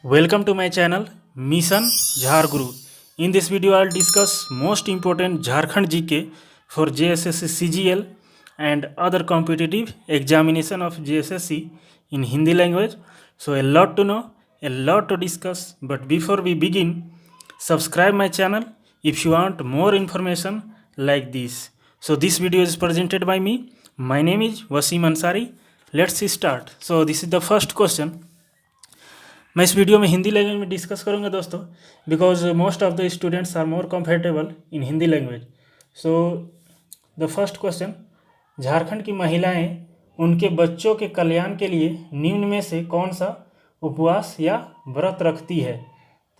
Welcome to my channel Mission Jharguru. In this video I'll discuss most important Jharkhand GK for JSSC CGL and other competitive examination of JSSC in Hindi language. So a lot to know, a lot to discuss, but before we begin, subscribe my channel if you want more information like this. So this video is presented by me. My name is Wasim Ansari. Let's start. So this is the first question. मैं इस video में Hindi language में discuss करूंगा दोस्तों, because most of the students are more comfortable in Hindi language. So the first question, Jharkhand की महिलाएं उनके बच्चों के कल्याण के लिए निम्न में से कौन सा उपवास या व्रत रखती है?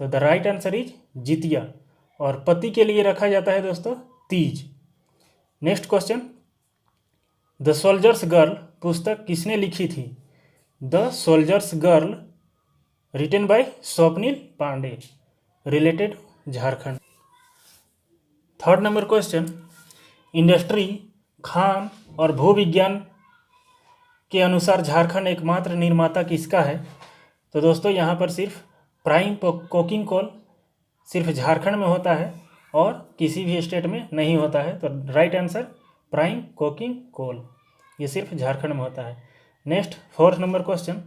तो the right answer is Jitiya, और पति के लिए रखा जाता है दोस्तों Teej. Next question, the soldier's girl पुस्तक किसने लिखी थी? The soldier's girl written by Swapnil Pandey, related Jharkhand. Third number question, industry, खान और भूविज्ञान के अनुसार झारखंड एकमात्र निर्माता किसका है? तो दोस्तों यहाँ पर सिर्फ प्राइम कोकिंग कोल सिर्फ झारखंड में होता है और किसी भी स्टेट में नहीं होता है. तो right answer prime coking coal, ये सिर्फ झारखंड में होता है. नेक्स्ट फोर्थ नंबर क्वेश्चन,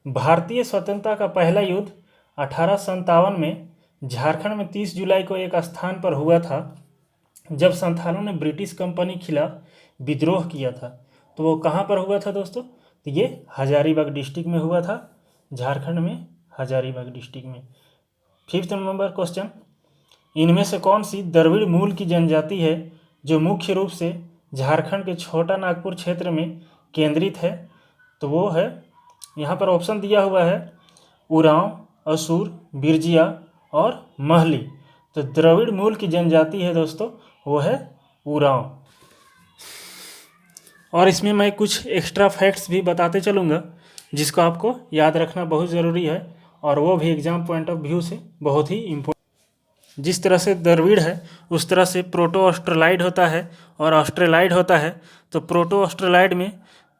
भारतीय स्वतंत्रता का पहला युद्ध 1857 में झारखंड में 30 जुलाई को एक स्थान पर हुआ था जब संथालों ने ब्रिटिश कंपनी खिलाफ विद्रोह किया था. तो वो कहाँ पर हुआ था दोस्तों? तो ये हजारीबाग डिस्ट्रिक्ट में हुआ था, झारखंड में हजारीबाग डिस्ट्रिक्ट में. फिफ्थ नंबर क्वेश्चन, इनमें से कौन सी द्रविड़ मूल की जनजाति है जो मुख्य रूप से झारखंड के छोटा नागपुर क्षेत्र में केंद्रित है? तो वो है, यहाँ पर ऑप्शन दिया हुआ है उरांव, असुर, बिरजिया और महली. तो द्रविड़ मूल की जनजाति है दोस्तों, वो है उरांव. और इसमें मैं कुछ एक्स्ट्रा फैक्ट्स भी बताते चलूँगा जिसको आपको याद रखना बहुत ज़रूरी है, और वो भी एग्जाम पॉइंट ऑफ व्यू से बहुत ही इम्पोर्टेंट. जिस तरह से द्रविड़ है उस तरह से प्रोटो ऑस्ट्रेलाइड होता है और ऑस्ट्रेलाइड होता है. तो प्रोटो ऑस्ट्रेलाइड में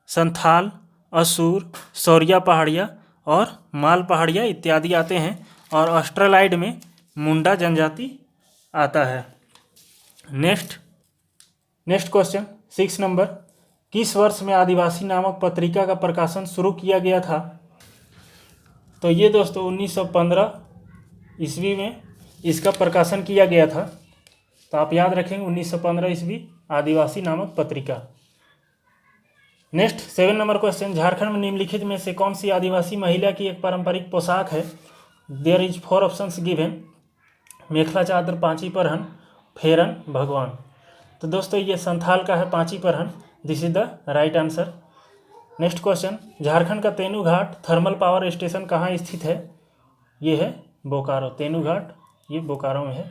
संथाल, असुर, सौरिया पहाड़िया और माल पहाड़िया इत्यादि आते हैं, और ऑस्ट्रेलाइड में मुंडा जनजाति आता है. नेक्स्ट क्वेश्चन 6 नंबर, किस वर्ष में आदिवासी नामक पत्रिका का प्रकाशन शुरू किया गया था? तो ये दोस्तों 1915 ईस्वी में इसका प्रकाशन किया गया था. तो आप याद रखेंगे 1915 ईस्वी आदिवासी नामक पत्रिका. नेक्स्ट 7 नंबर क्वेश्चन, झारखंड में निम्नलिखित में से कौन सी आदिवासी महिला की एक पारंपरिक पोशाक है? देयर इज 4 ऑप्शंस गिवन, मेखला चादर, पांची परहन, फेरन, भगवान. तो दोस्तों ये संथाल का है पांची परहन, this is the right answer. Next question, Jharkhand का तेनू घाट थर्मल पावर स्टेशन कहाँ स्थित है? ये है बोकारो, तेनू घाट ये बोकारो में है.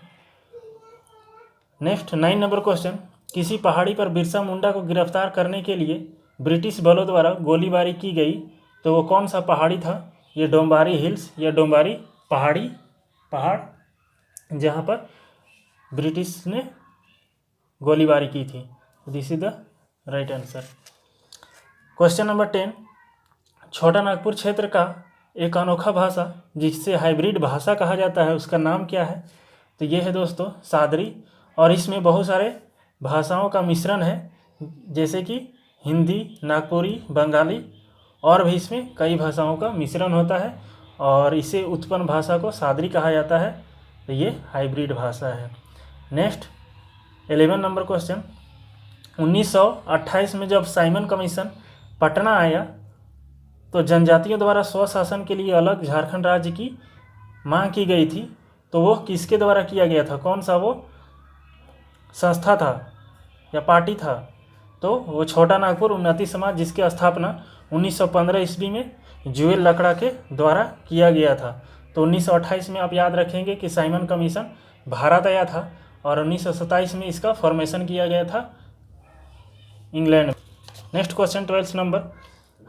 नेक्स्ट 9 नंबर क्वेश्चन, किसी पहाड़ी पर बिरसा मुंडा को गिरफ्तार करने के लिए ब्रिटिश बलों द्वारा गोलीबारी की गई, तो वो कौन सा पहाड़ी था? ये डोम्बारी हिल्स या डोम्बारी पहाड़ जहाँ पर ब्रिटिश ने गोलीबारी की थी. This is the right answer. Question number 10, छोटा नागपुर क्षेत्र का एक अनोखा भाषा जिसे हाइब्रिड भाषा कहा जाता है उसका नाम क्या है? तो ये है दोस्तों सादरी, और इसमें बहुत सारे भाषाओं का मिश्रण है, जैसे कि हिंदी, नागपुरी, बंगाली, और भी इसमें कई भाषाओं का मिश्रण होता है, और इसे उत्पन्न भाषा को सादरी कहा जाता है. तो ये हाइब्रिड भाषा है. नेक्स्ट 11 नंबर क्वेश्चन, 1928 में जब साइमन कमीशन पटना आया तो जनजातियों द्वारा स्वशासन के लिए अलग झारखंड राज्य की मांग की गई थी. तो वो किसके द्वारा किया गया था? कौन सा वो संस्था था या पार्टी था? तो वो छोटा नागपुर उन्नति समाज, जिसकी स्थापना 1915 ईस्वी में जुएल लकड़ा के द्वारा किया गया था. तो 1928 में आप याद रखेंगे कि साइमन कमीशन भारत आया था, और 1927 में इसका फॉर्मेशन किया गया था इंग्लैंड में. Next question 12 number,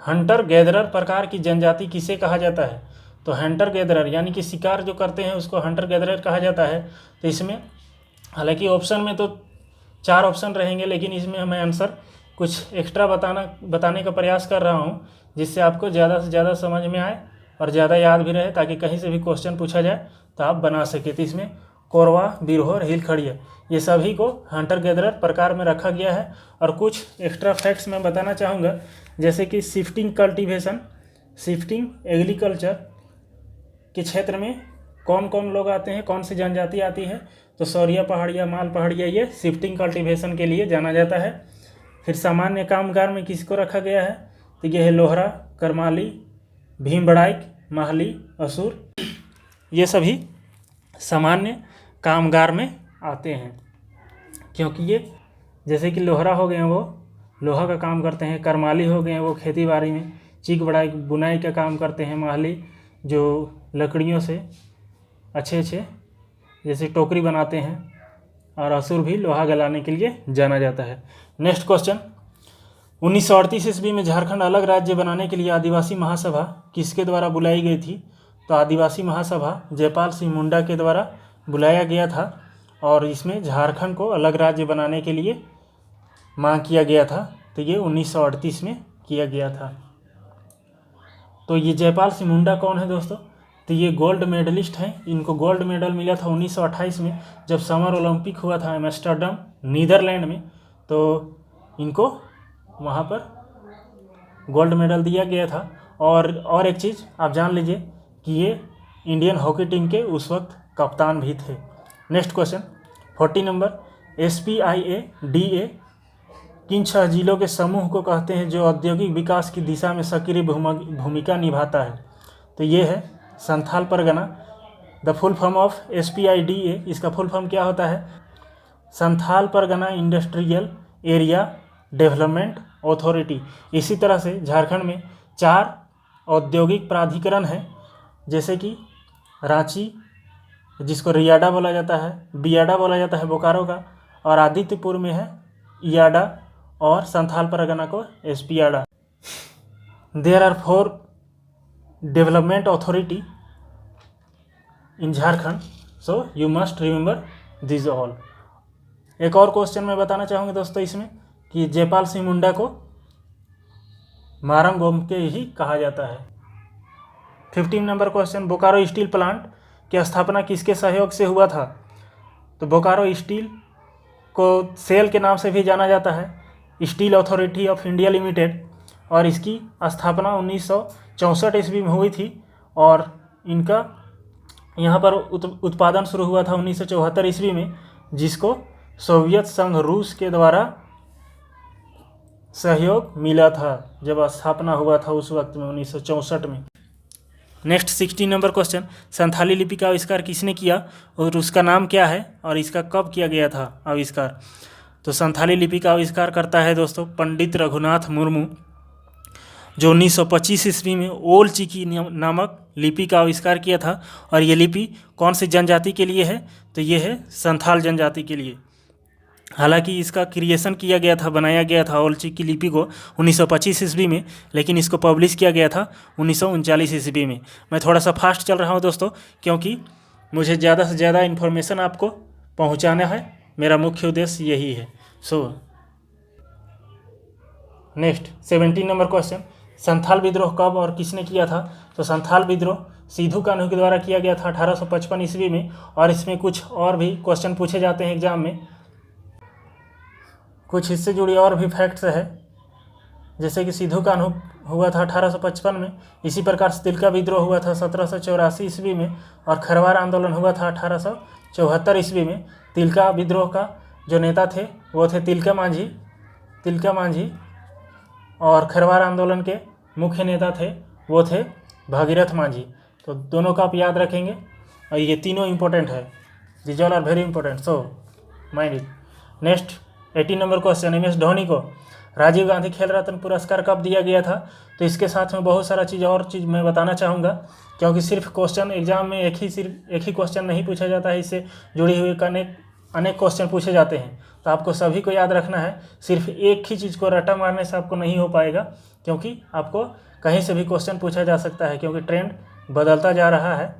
Hunter gatherer प्रकार की जनजाति किसे कहा जाता है? तो हंटर गैदरर यानी कि शिकार जो करते हैं उसको हंटर गैदरर कहा जाता है. तो इसमें हालांकि ऑप्शन में तो 4 ऑप्शन रहेंगे, लेकिन इसमें मैं आंसर कुछ एक्स्ट्रा बताने का प्रयास कर रहा हूँ जिससे आपको ज़्यादा से ज़्यादा समझ में आए और ज़्यादा याद भी रहे, ताकि कहीं से भी क्वेश्चन पूछा जाए तो आप बना सके। तो इसमें कोरवा, बिरहोर, हिलखड़िया ये सभी को हंटर गैदरर प्रकार में रखा गया है। और कुछ एक्स्ट्रा फैक्ट्स मैं बताना चाहूँगा, जैसे कि शिफ्टिंग कल्टीवेशन, शिफ्टिंग एग्रीकल्चर के क्षेत्र में कौन कौन लोग आते हैं, कौन सी जनजाति आती है, तो सौरिया पहाड़िया, माल पहाड़िया, ये शिफ्टिंग कल्टीवेशन के लिए जाना जाता है। फिर सामान्य कामगार में किसको रखा गया है, तो ये है लोहरा, करमाली, भीमबड़ाइक, माहली, असुर, ये सभी सामान्य कामगार में आते हैं, क्योंकि ये जैसे कि लोहरा हो गए हैं वो लोहा का काम करते हैं, करमाली हो गए हैं वो खेती बाड़ी में, चीक बड़ाई बुनाई का काम करते हैं, माहली जो लकड़ियों से अच्छे जैसे टोकरी बनाते हैं, और असुर भी लोहा गलाने के लिए जाना जाता है। नेक्स्ट क्वेश्चन, 1938 ईस्वी में झारखंड अलग राज्य बनाने के लिए आदिवासी महासभा किसके द्वारा बुलाई गई थी, तो आदिवासी महासभा जयपाल सिंह मुंडा के द्वारा बुलाया गया था, और इसमें झारखंड को अलग राज्य बनाने के लिए मांग किया गया था। तो ये 1938 में किया गया था। तो ये जयपाल सिंह मुंडा कौन है दोस्तों, तो ये गोल्ड मेडलिस्ट हैं। इनको गोल्ड मेडल मिला था 1928 में, जब समर ओलंपिक हुआ था एम्स्टर्डम नीदरलैंड में, तो इनको वहाँ पर गोल्ड मेडल दिया गया था। और एक चीज़ आप जान लीजिए कि ये इंडियन हॉकी टीम के उस वक्त कप्तान भी थे। नेक्स्ट क्वेश्चन 40 नंबर, SPIADA किन 6 जिलों के समूह को कहते हैं जो औद्योगिक विकास की दिशा में सक्रिय भूमिका निभाता है, तो ये है Santhal Pargana. The full form of SPIDA, इसका फुल फॉर्म क्या होता है, Santhal Pargana industrial area development authority. इसी तरह से झारखंड में 4 औद्योगिक प्राधिकरण हैं, जैसे कि रांची जिसको रियाडा बोला जाता है, बियाडा बोला जाता है बोकारो का, और आदित्यपुर में है इयाडा, और संथाल परगना को SPIADA। There are 4 development authority in Jharkhand, so you must remember this all. एक और क्वेश्चन मैं बताना चाहूँगा दोस्तों इसमें, कि जयपाल सिंह मुंडा को मारंग गोमके ही कहा जाता है। 15 number question, Bokaro steel plant की स्थापना किसके सहयोग से हुआ था, तो बोकारो स्टील को सेल के नाम से भी जाना जाता है, steel authority of India limited, और इसकी स्थापना 1964 ईस्वी में हुई थी, और इनका यहाँ पर उत्पादन शुरू हुआ था 1974 ईस्वी में, जिसको सोवियत संघ रूस के द्वारा सहयोग मिला था जब स्थापना हुआ था उस वक्त में 1964 में। नेक्स्ट 16 नंबर क्वेश्चन, संथाली लिपि का आविष्कार किसने किया और उसका नाम क्या है, और इसका कब किया गया था आविष्कार, तो संथाली लिपि का आविष्कार करता है दोस्तों पंडित रघुनाथ मुर्मू, जो 1925 ईस्वी में ओल चिकी नामक लिपि का आविष्कार किया था। और ये लिपि कौन सी जनजाति के लिए है, तो ये है संथाल जनजाति के लिए। हालांकि इसका क्रिएशन किया गया था, बनाया गया था ओल चिकी लिपि को 1925 ईस्वी में, लेकिन इसको पब्लिश किया गया था 1939 ईस्वी में। मैं थोड़ा सा फास्ट चल रहा हूँ दोस्तों, क्योंकि मुझे ज़्यादा से ज़्यादा इन्फॉर्मेशन आपको पहुँचाना है, मेरा मुख्य उद्देश्य यही है। नेक्स्ट 17 नंबर क्वेश्चन, संथाल विद्रोह कब और किसने किया था, तो संथाल विद्रोह सिद्धू कान्हू के द्वारा किया गया था 1855 ईस्वी में। और इसमें कुछ और भी क्वेश्चन पूछे जाते हैं एग्जाम में, कुछ इससे जुड़ी और भी फैक्ट्स है, जैसे कि सिद्धू कान्हू हुआ था 1855 में, इसी प्रकार से तिलका विद्रोह हुआ था 1784 ईस्वी में, और खरवार आंदोलन हुआ था 1874 ईस्वी में। तिलका विद्रोह का जो नेता थे वो थे तिलका मांझी, और खरवार आंदोलन के मुख्य नेता थे वो थे भागीरथ मांझी। तो दोनों का आप याद रखेंगे, और ये तीनों इंपॉर्टेंट है, this all are very important, so mind it. Next 18 number question, MS Dhoni को राजीव गांधी खेल रत्न पुरस्कार कब दिया गया था, तो इसके साथ में बहुत सारा और चीज़ मैं बताना चाहूँगा, क्योंकि सिर्फ क्वेश्चन एग्जाम में एक ही क्वेश्चन नहीं पूछा जाता है, इससे जुड़ी हुई अनेक क्वेश्चन पूछे जाते हैं। तो आपको सभी को याद रखना है, सिर्फ एक ही चीज़ को रटा मारने से आपको नहीं हो पाएगा, क्योंकि आपको कहीं से भी क्वेश्चन पूछा जा सकता है, क्योंकि ट्रेंड बदलता जा रहा है।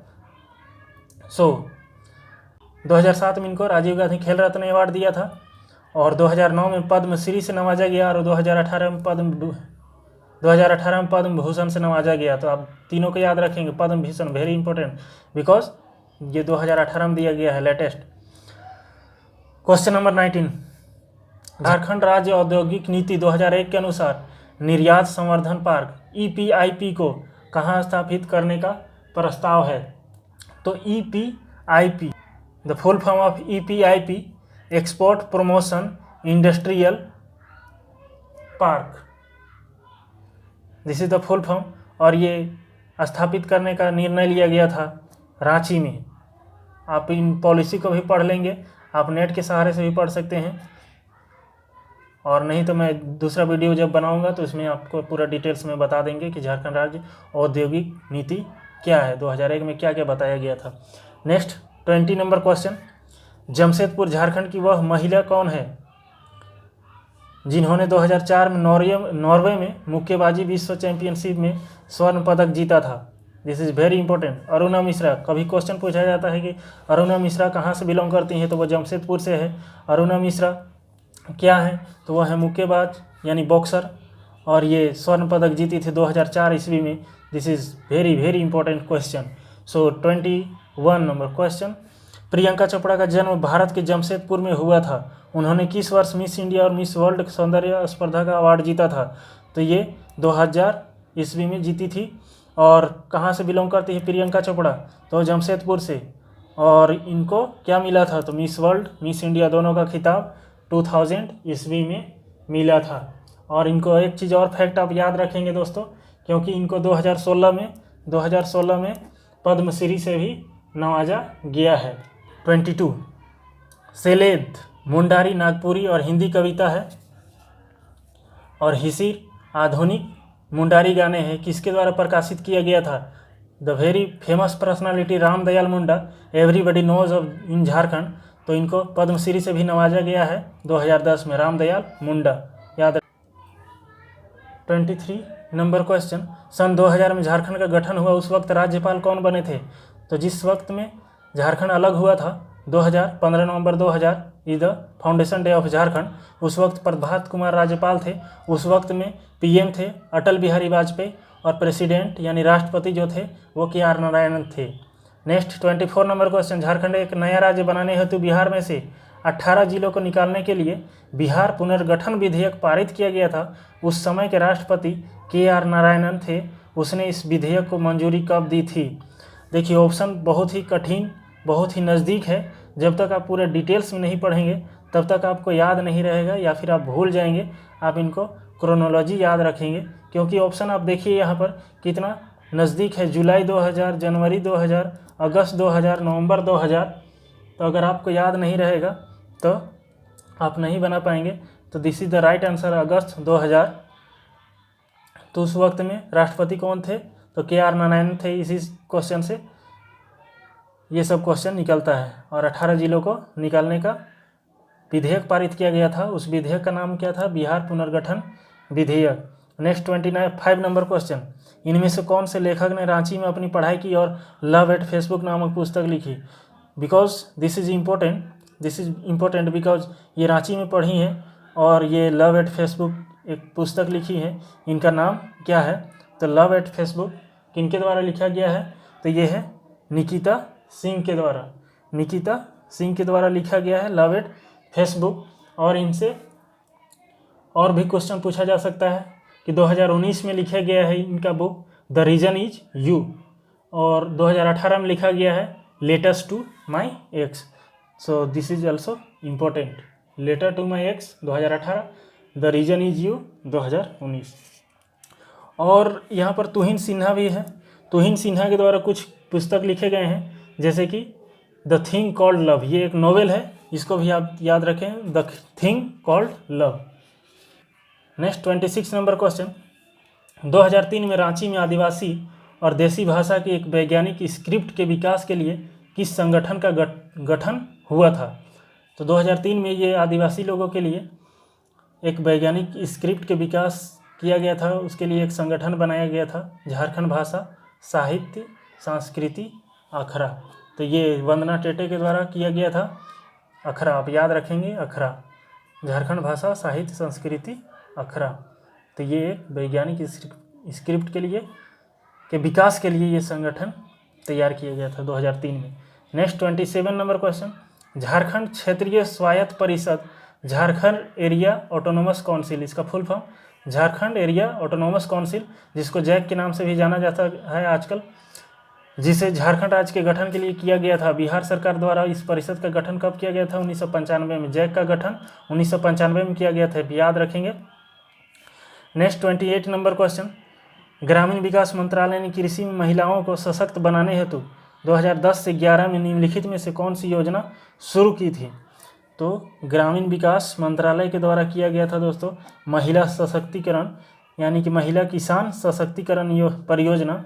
2007 में इनको राजीव गांधी खेल रत्न अवार्ड दिया था, और 2009 में पद्मश्री से नवाजा गया, और 2018 में 2018 में पद्म भूषण से नवाजा गया। तो आप तीनों को याद रखेंगे, Padma Bhushan very important because ये 2018 में दिया गया है लेटेस्ट। क्वेश्चन नंबर 19, झारखंड राज्य औद्योगिक नीति 2001 के अनुसार निर्यात संवर्धन पार्क EPIP को कहाँ स्थापित करने का प्रस्ताव है? तो EPIP, the full form of EPIP, export promotion industrial park, this is the full form. और ये स्थापित करने का निर्णय लिया गया था रांची में। आप इन पॉलिसी को भी पढ़ लेंगे, आप नेट के सहारे से भी पढ़ सकते हैं, और नहीं तो मैं दूसरा वीडियो जब बनाऊंगा तो इसमें आपको पूरा डिटेल्स में बता देंगे कि झारखंड राज्य औद्योगिक नीति क्या है, 2001 में क्या क्या बताया गया था। Next 20 number question, Jamshedpur Jharkhand की वह महिला कौन है जिन्होंने 2004 में नॉर्वे में मुक्केबाजी विश्व चैंपियनशिप में स्वर्ण पदक जीता था? This is very important. Aruna Mishra, कभी क्वेश्चन पूछा जाता है कि अरुणा मिश्रा कहाँ से बिलोंग करती हैं, तो वो जमशेदपुर से है। अरुणा मिश्रा क्या है? तो वह है मुक्केबाज यानी बॉक्सर, और ये स्वर्ण पदक जीती थी 2004 ईस्वी में। This is very very important question. So 21 number question, Priyanka Chopra का जन्म भारत के जमशेदपुर में हुआ था। उन्होंने किस वर्ष मिस इंडिया और मिस वर्ल्ड सौंदर्य स्पर्धा का अवार्ड जीता था? तो ये 2000 ईस्वी में जीती थी। और कहाँ से बिलोंग करती है प्रियंका चोपड़ा? तो जमशेदपुर से। और इनको क्या मिला था? तो मिस वर्ल्ड मिस इंडिया दोनों का खिताब 2000 ईस्वी में मिला था। और इनको एक चीज़ और फैक्ट आप याद रखेंगे दोस्तों, क्योंकि इनको 2016 में पद्मश्री से भी नवाजा गया है। 22, सेलेद मुंडारी नागपुरी और हिंदी कविता है, और हिसिर आधुनिक मुंडारी गाने हैं। किसके द्वारा प्रकाशित किया गया था? The very famous personality Ramdayal Munda, everybody knows of in Jharkhand. तो इनको पद्मश्री से भी नवाजा गया है 2010 में, रामदयाल मुंडा, याद। 23 नंबर क्वेश्चन, सन 2000 में झारखंड का गठन हुआ, उस वक्त राज्यपाल कौन बने थे? तो जिस वक्त में झारखंड अलग हुआ था 15 नवंबर 2000 is the foundation day of Jharkhand, उस वक्त प्रभात कुमार राज्यपाल थे। उस वक्त में PM थे अटल बिहारी वाजपेयी, और प्रेसिडेंट यानी राष्ट्रपति जो थे वो KR नारायणन थे। नेक्स्ट 24 नंबर क्वेश्चन, झारखंड एक नया राज्य बनाने हेतु बिहार में से 18 जिलों को निकालने के लिए बिहार पुनर्गठन विधेयक पारित किया गया था। उस समय के राष्ट्रपति KR नारायणन थे। उसने इस विधेयक को मंजूरी कब दी थी? देखिए ऑप्शन बहुत ही कठिन, बहुत ही नज़दीक है। जब तक आप पूरे डिटेल्स में नहीं पढ़ेंगे तब तक आपको याद नहीं रहेगा, या फिर आप भूल जाएंगे। आप इनको क्रोनोलॉजी याद रखेंगे, क्योंकि ऑप्शन आप देखिए यहाँ पर कितना नज़दीक है। जुलाई 2000, जनवरी 2000, अगस्त 2000, नवंबर 2000। तो अगर आपको याद नहीं रहेगा तो आप नहीं बना पाएंगे। तो this is the right answer, अगस्त 2000। तो उस वक्त में राष्ट्रपति कौन थे? तो KR नारायणन थे। इसी क्वेश्चन से ये सब क्वेश्चन निकलता है। और 18 जिलों को निकालने का विधेयक पारित किया गया था। उस विधेयक का नाम क्या था? बिहार पुनर्गठन विधेयक। नेक्स्ट 5 नंबर क्वेश्चन, इनमें से कौन से लेखक ने रांची में अपनी पढ़ाई की और लव एट फेसबुक नामक पुस्तक लिखी? Because this is important because ये रांची में पढ़ी हैं और ये लव एट फेसबुक एक पुस्तक लिखी है। इनका नाम क्या है? तो लव एट फेसबुक किनके द्वारा लिखा गया है? तो ये है निकिता सिंह के द्वारा लिखा गया है लव एट फेसबुक। और इनसे और भी क्वेश्चन पूछा जा सकता है कि 2019 में लिखा गया है इनका book the reason is you, और 2018 में लिखा गया है letters to my ex. So this is also important, letter to my ex 2018, the reason is you 2019। और यहाँ पर तुहिन सिन्हा भी है। तुहिन सिन्हा के द्वारा कुछ पुस्तक लिखे गए हैं, जैसे कि द थिंग कॉल्ड लव, ये एक नॉवेल है, इसको भी आप याद रखें, the thing called love. Next 26 number question, 2003 में रांची में आदिवासी और देसी भाषा की एक वैज्ञानिक स्क्रिप्ट के विकास के लिए किस संगठन का गठन हुआ था? तो 2003 में ये आदिवासी लोगों के लिए एक वैज्ञानिक स्क्रिप्ट के विकास किया गया था। उसके लिए एक संगठन बनाया गया था, झारखंड भाषा साहित्य संस्कृति अखरा। तो ये वंदना टेटे के द्वारा किया गया था। अखरा आप याद रखेंगे, अखरा, झारखंड भाषा साहित्य संस्कृति अखरा। तो ये एक वैज्ञानिक स्क्रिप्ट के लिए के विकास के लिए ये संगठन तैयार किया गया था 2003 में। नेक्स्ट 27 नंबर क्वेश्चन, झारखंड क्षेत्रीय स्वायत्त परिषद झारखंड एरिया ऑटोनोमस काउंसिल, इसका full form Jharkhand area autonomous council, जिसको जैक के नाम से भी जाना जाता है आजकल, जिसे झारखंड राज्य के गठन के लिए किया गया था। बिहार सरकार द्वारा इस परिषद का गठन कब किया गया था? 1995 में। जैक का गठन 1995 में किया गया था, याद रखेंगे। नेक्स्ट 28 नंबर क्वेश्चन, ग्रामीण विकास मंत्रालय ने कृषि में महिलाओं को सशक्त बनाने हेतु 2010 से 11 में निम्नलिखित में से कौन सी योजना शुरू की थी? तो ग्रामीण विकास मंत्रालय के द्वारा किया गया था दोस्तों महिला सशक्तिकरण, यानी कि महिला किसान सशक्तिकरण परियोजना,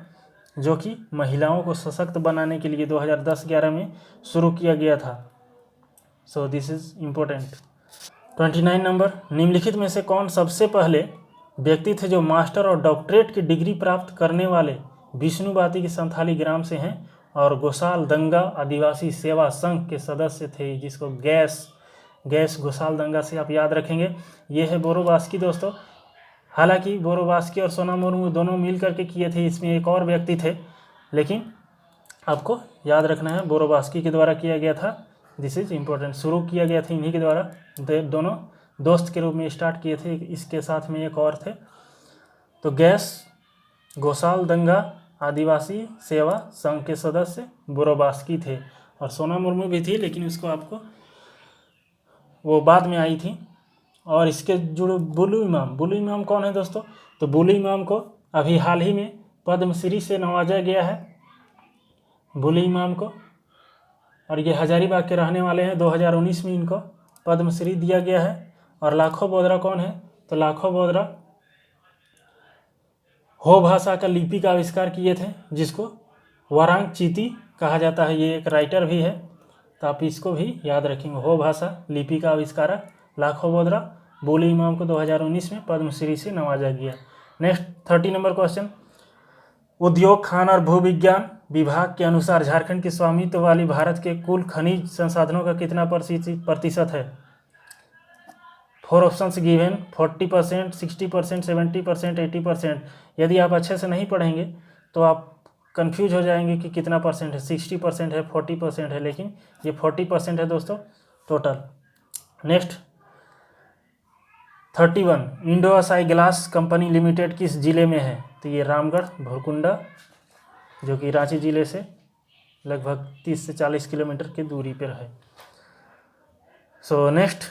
जो कि महिलाओं को सशक्त बनाने के लिए 2010-11 में शुरू किया गया था। सो दिस इज इम्पोर्टेंट। 29 नंबर, निम्नलिखित में से कौन सबसे पहले व्यक्ति थे जो मास्टर और डॉक्टरेट की डिग्री प्राप्त करने वाले विष्णुवाती के संथाली ग्राम से हैं और गोसाल दंगा आदिवासी सेवा संघ के सदस्य थे, जिसको गैस गोसाल दंगा से आप याद रखेंगे। ये है बोरोबास्की दोस्तों। हालांकि बोरोबास्की और सोना मुर्मू दोनों मिल करके किए थे, इसमें एक और व्यक्ति थे, लेकिन आपको याद रखना है बोरोबास्की के द्वारा किया गया था। दिस इज इम्पोर्टेंट, शुरू किया गया था इन्हीं के द्वारा, दोनों दोस्त के रूप में स्टार्ट किए थे, इसके साथ में एक और थे। तो गैस गोसाल दंगा आदिवासी सेवा संघ के सदस्य बोरोबास्की थे, और सोना मुर्मू भी थी, लेकिन उसको आपको वो बाद में आई थी। और इसके जुड़े बुलू इमाम कौन है दोस्तों? तो बुलू इमाम को अभी हाल ही में पद्मश्री से नवाजा गया है, बुलू इमाम को, और ये हजारीबाग के रहने वाले हैं। 2019 में इनको पद्मश्री दिया गया है। और लाखों बोदरा कौन है? तो लाखों बोदरा हो भाषा का लिपि का आविष्कार किए थे, जिसको वारांग चीती कहा जाता है। ये एक राइटर भी है, तो आप इसको भी याद रखेंगे। हो भाषा लिपि का आविष्कारक लाखों बोदरा, बुलू इमाम को 2019 में पद्मश्री से नवाजा गया। नेक्स्ट 30 नंबर क्वेश्चन, उद्योग खान और भूविज्ञान विभाग के अनुसार झारखंड के स्वामित्व वाली भारत के कुल खनिज संसाधनों का कितना प्रतिशत है? 4 ऑप्शंस गिवन, 40%, 60%, 70%, 80%। यदि आप अच्छे से नहीं पढ़ेंगे तो आप कंफ्यूज हो जाएंगे कि कितना परसेंट है, 60% है, 40% है, लेकिन ये 40% है दोस्तों total. Next 31, Indo Asahi glass company limited किस जिले में है? तो ये रामगढ़ भोरकुंडा, जो कि रांची जिले से लगभग 30 से 40 किलोमीटर की दूरी पर है। So next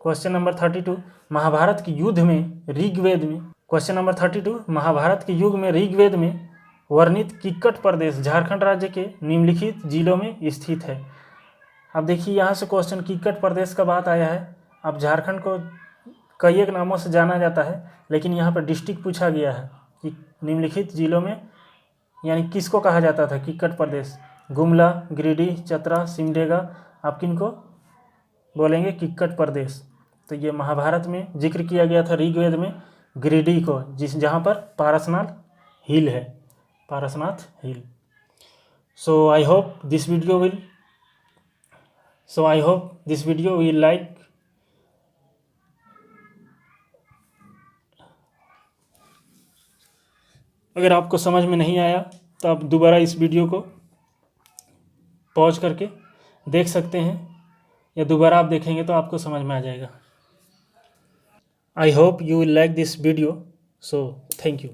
question number 32, Mahabharat के युद्ध में ऋग्वेद में, क्वेश्चन नंबर 32, महाभारत के युग में ऋग्वेद में वर्णित किक्कट प्रदेश झारखंड राज्य के निम्नलिखित जिलों में स्थित है। अब देखिए यहाँ से क्वेश्चन किक्कट प्रदेश का बात आया है। अब झारखंड को कई एक नामों से जाना जाता है, लेकिन यहाँ पर डिस्ट्रिक्ट पूछा गया है कि निम्नलिखित जिलों में, यानी किसको कहा जाता था किक्कट प्रदेश? गुमला, गिरिडीह, चतरा, सिमडेगा, आप किनको बोलेंगे? किक्कट प्रदेश। तो ये महाभारत में जिक्र किया गया था ऋग्वेद में गिरिडीह को, जहाँ पर पारसनाथ हिल है, Parasnath hill. So I hope this video will like. अगर आपको समझ में नहीं आया तो आप दोबारा इस वीडियो को पॉज करके देख सकते हैं, या दोबारा आप देखेंगे तो आपको समझ में आ जाएगा। I hope you will like this video, so thank you.